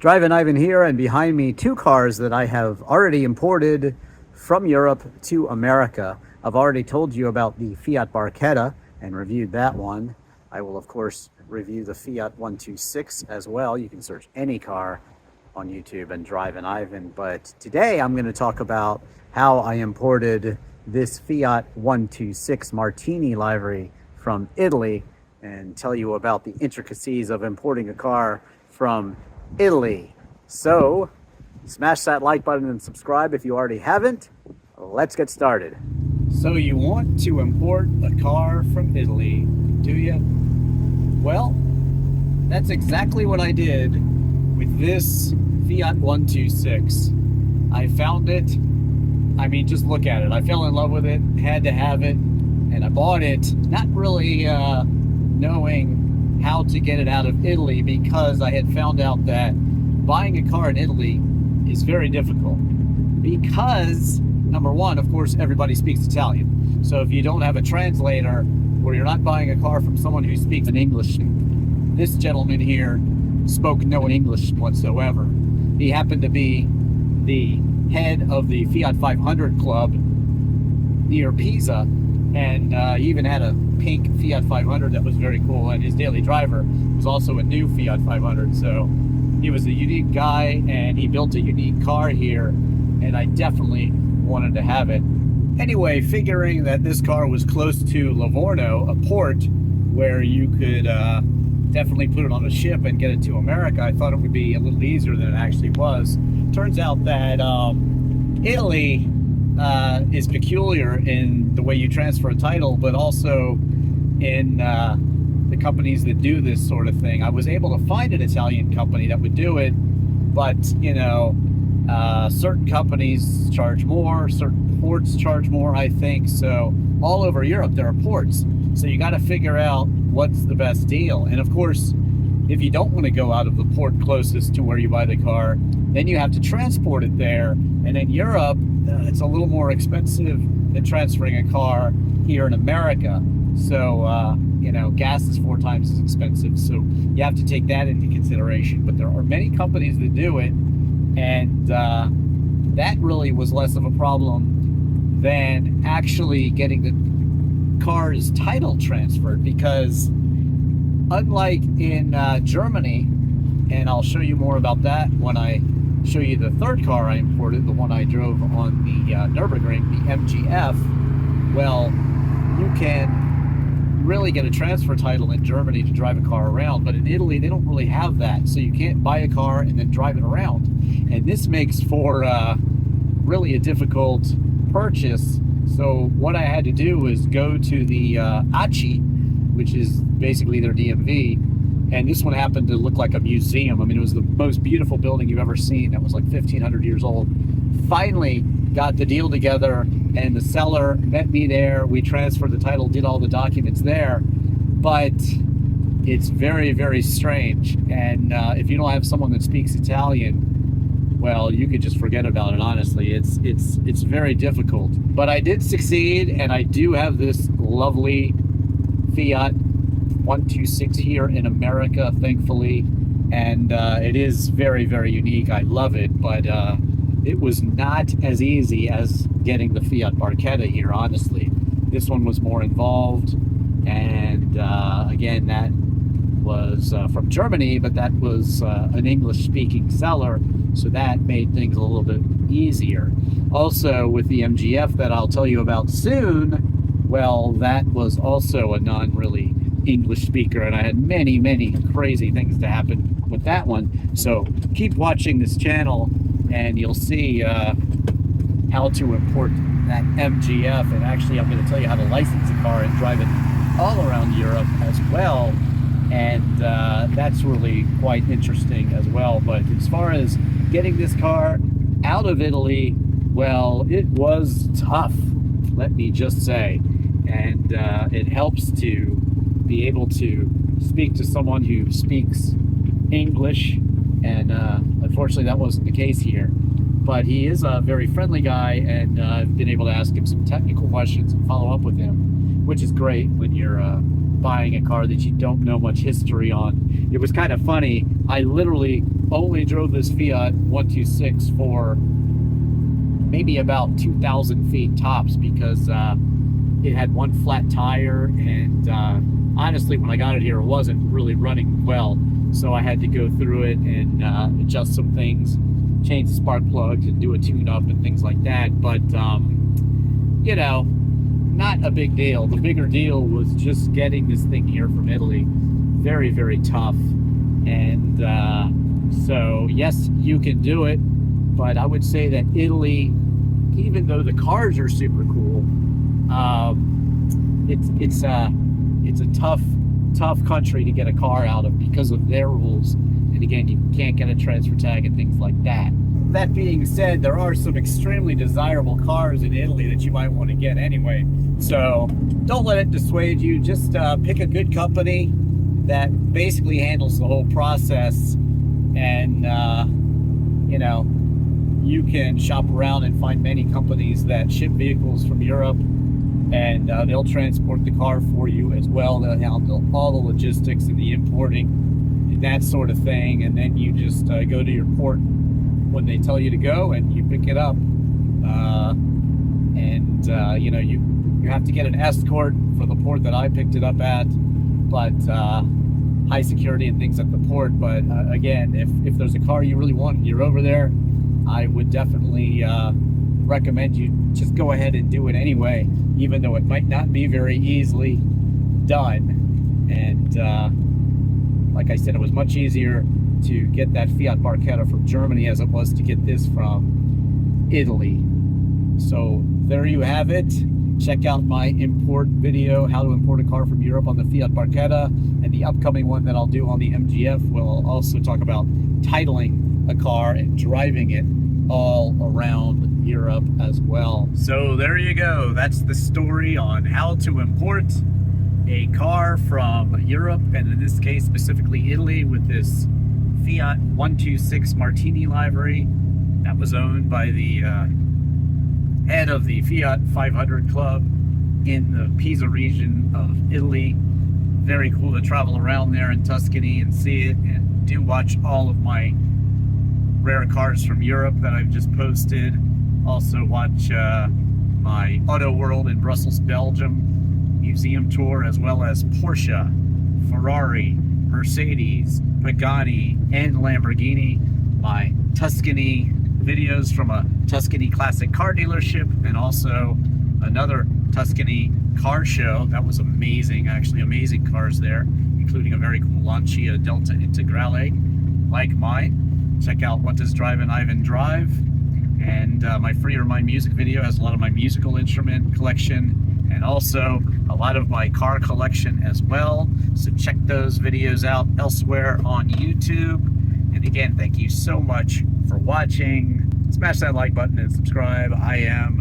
Drivin Ivan here, and behind me two cars that I have already imported from Europe to America. I've already told you about the Fiat Barchetta and reviewed that one. I will of course review the Fiat 126 as well. You can search any car on YouTube and Drivin Ivan, but today I'm going to talk about how I imported this Fiat 126 Martini livery from Italy and tell you about the intricacies of importing a car from Italy. So smash that like button and subscribe if you already haven't. Let's get started. So you want to import a car from Italy, do you? Well, that's exactly what I did with this Fiat 126. I found it. I mean, just look at it. I fell in love with it, had to have it, and I bought it not really knowing how to get it out of Italy, because I had found out that buying a car in Italy is very difficult because, number one, of course, everybody speaks Italian. So if you don't have a translator, or you're not buying a car from someone who speaks in English, this gentleman here spoke no English whatsoever. He happened to be the head of the Fiat 500 club near Pisa, and he even had a pink Fiat 500 that was very cool, and his daily driver was also a new Fiat 500. So he was a unique guy, and he built a unique car here, and I definitely wanted to have it. Anyway, figuring that this car was close to Livorno, a port where you could definitely put it on a ship and get it to America, I thought it would be a little easier than it actually was. Turns out that Italy is peculiar in the way you transfer a title, but also in the companies that do this sort of thing. I was able to find an Italian company that would do it, but you know, certain companies charge more, certain ports charge more, I think. So all over Europe there are ports, so you got to figure out what's the best deal. And of course, if you don't want to go out of the port closest to where you buy the car, then you have to transport it there. And in Europe, it's a little more expensive than transferring a car here in America. So, you know, gas is 4 times as expensive. So you have to take that into consideration. But there are many companies that do it. And that really was less of a problem than actually getting the car's title transferred, because unlike in Germany, and I'll show you more about that when I show you the third car I imported, the one I drove on the Nürburgring, the MGF, well, you can really get a transfer title in Germany to drive a car around, but in Italy they don't really have that, so you can't buy a car and then drive it around, and this makes for really a difficult purchase. So what I had to do was go to the ACI, which is basically their DMV, and this one happened to look like a museum. I mean, it was the most beautiful building you've ever seen. That was like 1,500 years old. Finally got the deal together, and the seller met me there. We transferred the title, did all the documents there, but it's very, very strange. And if you don't have someone that speaks Italian, well, you could just forget about it, honestly. It's very difficult. But I did succeed, and I do have this lovely Fiat 126 here in America, thankfully, and it is very, very unique. I love it, but it was not as easy as getting the Fiat Barchetta here, honestly. This one was more involved, and again, that was from Germany, but that was an English-speaking seller, so that made things a little bit easier. Also, with the MGF that I'll tell you about soon, well, that was also a non-really English speaker, and I had many, many crazy things to happen with that one. So keep watching this channel, and you'll see how to import that MGF. And actually, I'm going to tell you how to license a car and drive it all around Europe as well. And that's really quite interesting as well. But as far as getting this car out of Italy, well, it was tough, let me just say. And it helps to be able to speak to someone who speaks English, and unfortunately that wasn't the case here. But he is a very friendly guy, and I've been able to ask him some technical questions and follow up with him, which is great when you're buying a car that you don't know much history on. It was kind of funny. I literally only drove this Fiat 126 for maybe about 2,000 feet tops because it had one flat tire, and honestly, when I got it here, it wasn't really running well. So I had to go through it and adjust some things, change the spark plugs, and do a tune-up and things like that. But, you know, not a big deal. The bigger deal was just getting this thing here from Italy. Very, very tough. And so, yes, you can do it. But I would say that Italy, even though the cars are super cool, it's a tough country to get a car out of because of their rules. And again, you can't get a transfer tag and things like that. That being said, there are some extremely desirable cars in Italy that you might want to get anyway. So don't let it dissuade you. Just pick a good company that basically handles the whole process, and you know, you can shop around and find many companies that ship vehicles from Europe, and they'll transport the car for you as well. They'll handle all the logistics and the importing and that sort of thing, and then you just go to your port when they tell you to go, and you pick it up. You know, you have to get an escort for the port that I picked it up at, but high security and things at the port. But again, if there's a car you really want and you're over there, I would definitely recommend you just go ahead and do it anyway, even though it might not be very easily done. And like I said, it was much easier to get that Fiat Barchetta from Germany as it was to get this from Italy. So there you have it. Check out my import video, how to import a car from Europe, on the Fiat Barchetta, and the upcoming one that I'll do on the MGF will also talk about titling a car and driving it all around Europe as well. So there you go. That's the story on how to import a car from Europe, and in this case specifically Italy, with this Fiat 126 Martini livery that was owned by the head of the Fiat 500 Club in the Pisa region of Italy. Very cool to travel around there in Tuscany and see it, and do watch all of my rare cars from Europe that I've just posted. Also watch my Auto World in Brussels, Belgium museum tour, as well as Porsche, Ferrari, Mercedes, Pagani, and Lamborghini. My Tuscany videos from a Tuscany classic car dealership, and also another Tuscany car show that was amazing. Actually, amazing cars there, including a very cool Lancia Delta Integrale like mine. Check out What Does Drivin Ivan Drive? And my Free Your Mind music video has a lot of my musical instrument collection, and also a lot of my car collection as well. So check those videos out elsewhere on YouTube. And again, thank you so much for watching. Smash that like button and subscribe. I am